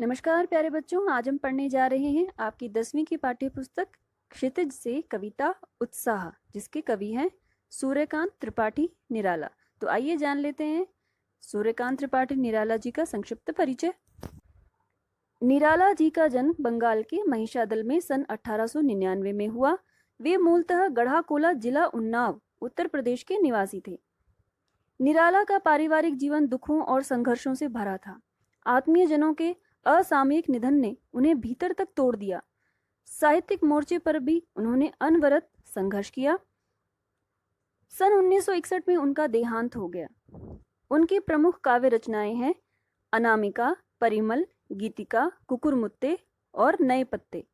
नमस्कार प्यारे बच्चों, आज हम पढ़ने जा रहे हैं आपकी 10वीं की पाठ्य पुस्तक क्षितिज से कविता उत्साह, जिसके कवि हैं सूर्यकांत त्रिपाठी निराला। तो आइए जान लेते हैं सूर्यकांत त्रिपाठी निराला जी का संक्षिप्त परिचय। निराला जी का जन्म बंगाल के महिषादल में सन 1899 में हुआ। वे मूलतः गढ़ाकोला जिला उन्नाव उत्तर प्रदेश के निवासी थे। निराला का पारिवारिक जीवन दुखों और संघर्षों से भरा था। आत्मीय जनों के असामयिक निधन ने उन्हें भीतर तक तोड़ दिया। साहित्यिक मोर्चे पर भी उन्होंने अनवरत संघर्ष किया। सन 1961 में उनका देहांत हो गया। उनकी प्रमुख काव्य रचनाएं हैं अनामिका, परिमल, गीतिका, कुकुरमुत्ते और नए पत्ते।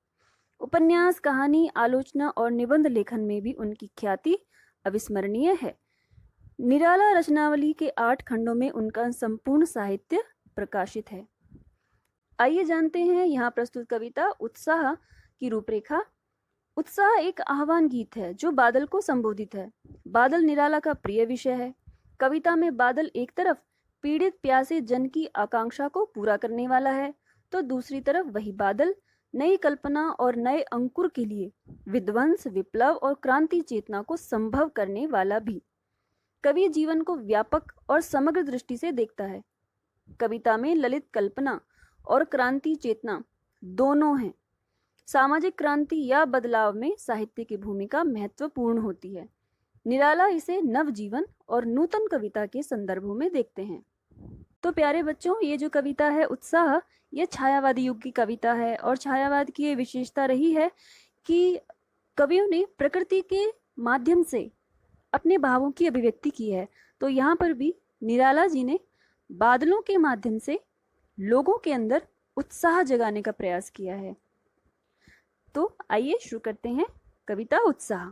उपन्यास, कहानी, आलोचना और निबंध लेखन में भी उनकी ख्याति अविस्मरणीय है। निराला रचनावली के 8 खंडों में उनका संपूर्ण साहित्य प्रकाशित है। आइए जानते हैं यहाँ प्रस्तुत कविता उत्साह की रूपरेखा। उत्साह एक आह्वान गीत है जो बादल को संबोधित है। बादल निराला का प्रिय विषय है। कविता में बादल एक तरफ पीड़ित प्यासे जन की आकांक्षा को पूरा करने वाला है, तो दूसरी तरफ वही बादल नई कल्पना और नए अंकुर के लिए विध्वंस, विप्लव और क्रांति चेतना को संभव करने वाला भी। कवि जीवन को व्यापक और समग्र दृष्टि से देखता है। कविता में ललित कल्पना और क्रांति चेतना दोनों हैं। सामाजिक क्रांति या बदलाव में साहित्य की भूमिका महत्वपूर्ण होती है। निराला इसे नवजीवन और नूतन कविता के संदर्भों में देखते हैं। तो प्यारे बच्चों, ये जो कविता है उत्साह, ये छायावादी युग की कविता है और छायावाद की ये विशेषता रही है कि कवियों ने प्रकृति के माध्यम से अपने भावों की अभिव्यक्ति की है। तो यहाँ पर भी निराला जी ने बादलों के माध्यम से लोगों के अंदर उत्साह जगाने का प्रयास किया है। तो आइए शुरू करते हैं कविता उत्साह।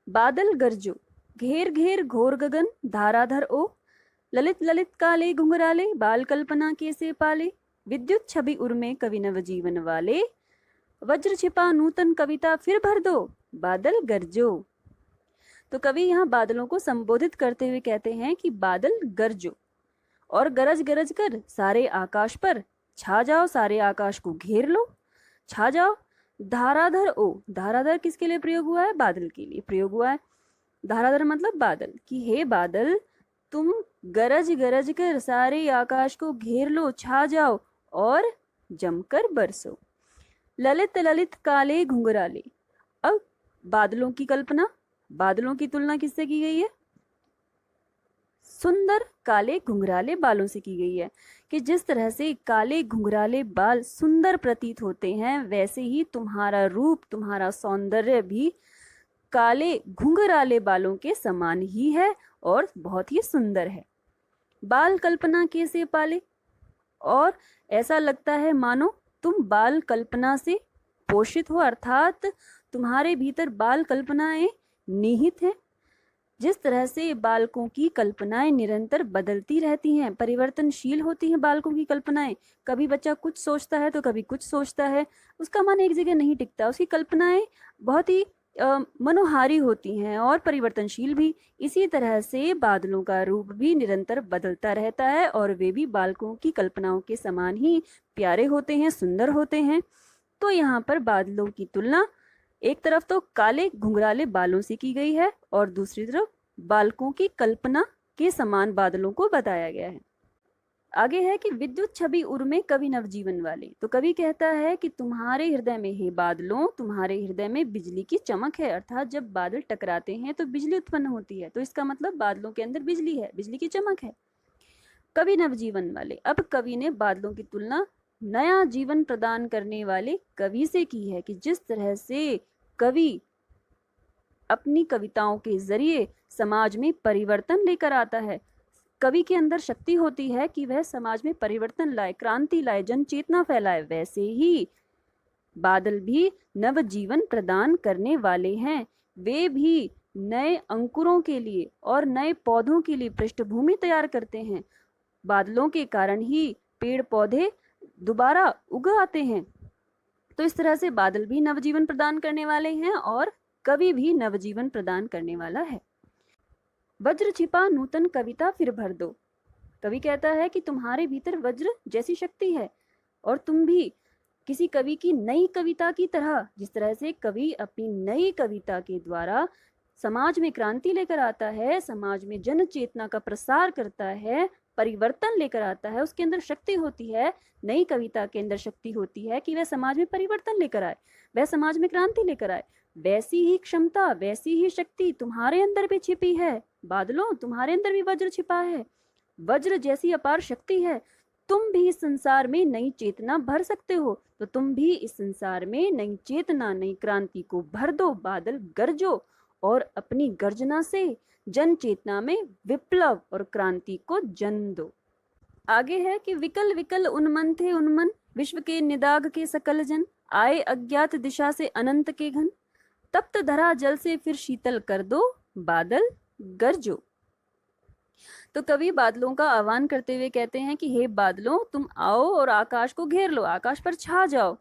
बादल गरजो, घेर घेर घोर गगन धाराधर ओ, ललित ललित काले घुंघराले बाल कल्पना के से पाले, विद्युत छवि उर्मे कवि नव जीवन वाले, वज्र छिपा नूतन कविता फिर भर दो, बादल गरजो। तो कवि यहाँ बादलों को संबोधित करते हुए कहते हैं कि बादल गरजो और गरज गरज कर सारे आकाश पर छा जाओ, सारे आकाश को घेर लो, छा जाओ। धाराधर ओ, धाराधर किसके लिए प्रयोग हुआ है? बादल के लिए प्रयोग हुआ है। धाराधर मतलब बादल, कि हे बादल तुम गरज गरज कर सारे आकाश को घेर लो, छा जाओ और जमकर बरसो। ललित ललित काले घुंघराले। अब बादलों की कल्पना, बादलों की तुलना किससे की गई है? सुंदर काले घुंघराले बालों से की गई है कि जिस तरह से काले घुंघराले बाल सुंदर प्रतीत होते हैं, वैसे ही तुम्हारा रूप, तुम्हारा सौंदर्य भी काले घुंघराले बालों के समान ही है और बहुत ही सुंदर है। बाल कल्पना के से पाले, और ऐसा लगता है मानो तुम बाल कल्पना से पोषित हो, अर्थात तुम्हारे भीतर बाल कल्पनाएं निहित हैं। जिस तरह से बालकों की कल्पनाएं निरंतर बदलती रहती हैं, परिवर्तनशील होती हैं बालकों की कल्पनाएं। कभी बच्चा कुछ सोचता है तो कभी कुछ सोचता है, उसका मन एक जगह नहीं टिकता। उसकी कल्पनाएं बहुत ही मनोहारी होती हैं और परिवर्तनशील भी। इसी तरह से बादलों का रूप भी निरंतर बदलता रहता है और वे भी बालकों की कल्पनाओं के समान ही प्यारे होते हैं, सुंदर होते हैं। तो यहाँ पर बादलों की तुलना एक तरफ तो काले घुंघराले बालों से की गई है और दूसरी तरफ बालकों की कल्पना के समान बादलों को बताया गया है। आगे है कि विद्युत छवि उर्मे कवि नवजीवन वाले। तो कवि कहता है कि तुम्हारे हृदय में, हे बादलों, तुम्हारे हृदय में बिजली की चमक है, अर्थात जब बादल टकराते हैं तो बिजली उत्पन्न होती है। तो इसका मतलब बादलों के अंदर बिजली है, बिजली की चमक है। कवि नवजीवन वाले, अब कवि ने बादलों की तुलना नया जीवन प्रदान करने वाले कवि से की है कि जिस तरह से कवि अपनी कविताओं के जरिए समाज में परिवर्तन लेकर आता है, कवि के अंदर शक्ति होती है कि वह समाज में परिवर्तन लाए, क्रांति लाए, जन चेतना फैलाए, वैसे ही बादल भी नव जीवन प्रदान करने वाले हैं। वे भी नए अंकुरों के लिए और नए पौधों के लिए पृष्ठभूमि तैयार करते हैं। बादलों के कारण ही पेड़ पौधे दोबारा उग आते हैं। तो इस तरह से बादल भी नवजीवन प्रदान करने वाले हैं और कवि भी नवजीवन प्रदान करने वाला है। वज्र छिपा नूतन कविता फिर भर दो। कवि कहता है कि तुम्हारे भीतर वज्र जैसी शक्ति है और तुम भी किसी कवि की नई कविता की तरह, जिस तरह से कवि अपनी नई कविता के द्वारा समाज में क्रांति लेकर आता है, समाज में जन चेतना का प्रसार करता है, परिवर्तन लेकर आता है, उसके अंदर शक्ति होती है, नई कविता के अंदर शक्ति होती है कि वह समाज में परिवर्तन लेकर आए, वह समाज में क्रांति लेकर आए। वैसी ही क्षमता, वैसी ही शक्ति तुम्हारे अंदर भी छिपी है। बादलों, तुम्हारे अंदर भी वज्र छिपा है, वज्र जैसी अपार शक्ति है। तुम भी इस संसार में नई चेतना भर सकते हो, तो तुम भी इस संसार में नई चेतना, नई क्रांति को भर दो। बादल गरजो और अपनी गर्जना से जन चेतना में विप्लव और क्रांति को जन्म दो। आगे है कि विकल विकल उन्मन थे उन्मन, विश्व के निदाग के सकल जन, आए अज्ञात दिशा से अनंत के घन, तप्त धरा जल से फिर शीतल कर दो, बादल गरजो। तो कवि बादलों का आह्वान करते हुए कहते हैं कि हे बादलों, तुम आओ और आकाश को घेर लो, आकाश पर छा जाओ।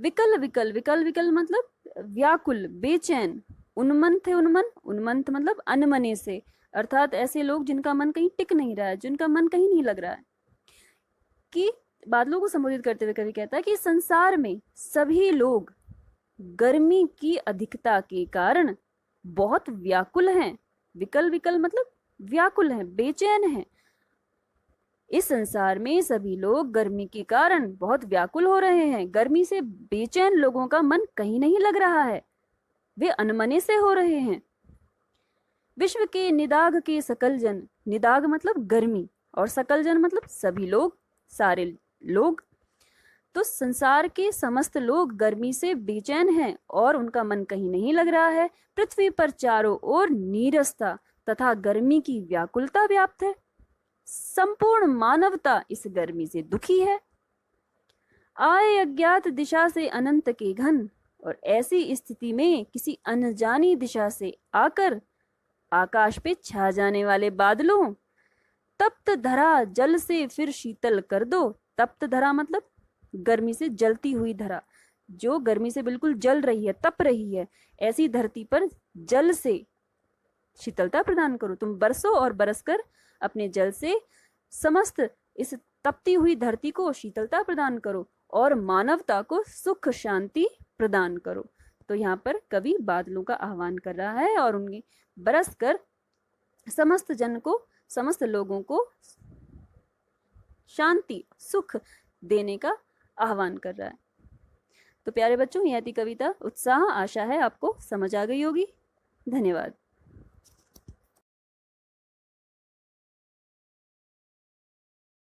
विकल विकल, विकल विकल मतलब व्याकुल, बेचैन। उन्मन थे उन्मन, उन्मंत मतलब अनमने से, अर्थात ऐसे लोग जिनका मन कहीं टिक नहीं रहा है, जिनका मन कहीं नहीं लग रहा है। कि बादलों को संबोधित करते हुए कवि कहता है कि संसार में सभी लोग गर्मी की अधिकता के कारण बहुत व्याकुल हैं। विकल विकल मतलब व्याकुल हैं, बेचैन हैं। इस संसार में सभी लोग गर्मी के कारण बहुत व्याकुल हो रहे हैं। गर्मी से बेचैन लोगों का मन कहीं नहीं लग रहा है, वे अनमने से हो रहे हैं। विश्व के निदाग के सकल जन, निदाग मतलब गर्मी और सकल जन मतलब सभी लोग, सारे लोग। तो संसार के समस्त लोग गर्मी से बेचैन हैं और उनका मन कहीं नहीं लग रहा है। पृथ्वी पर चारों ओर नीरसता तथा गर्मी की व्याकुलता व्याप्त है। संपूर्ण मानवता इस गर्मी से दुखी है। आए अज्ञात दिशा से अनंत के घन, और ऐसी स्थिति में किसी अनजानी दिशा से आकर आकाश पे छा जाने वाले बादलों, तप्त धरा जल से फिर शीतल कर दो। तप्त धरा मतलब गर्मी से जलती हुई धरा, जो गर्मी से बिल्कुल जल रही है, तप रही है, ऐसी धरती पर जल से शीतलता प्रदान करो। तुम बरसो और बरसकर अपने जल से समस्त इस तपती हुई धरती को शीतलता प्रदान करो और मानवता को सुख शांति प्रदान करो। तो यहाँ पर कवि बादलों का आह्वान कर रहा है और उनके बरसकर समस्त जन को, समस्त लोगों को शांति, सुख देने का आह्वान कर रहा है। तो प्यारे बच्चों, यह थी कविता उत्साह। आशा है आपको समझ आ गई होगी। धन्यवाद।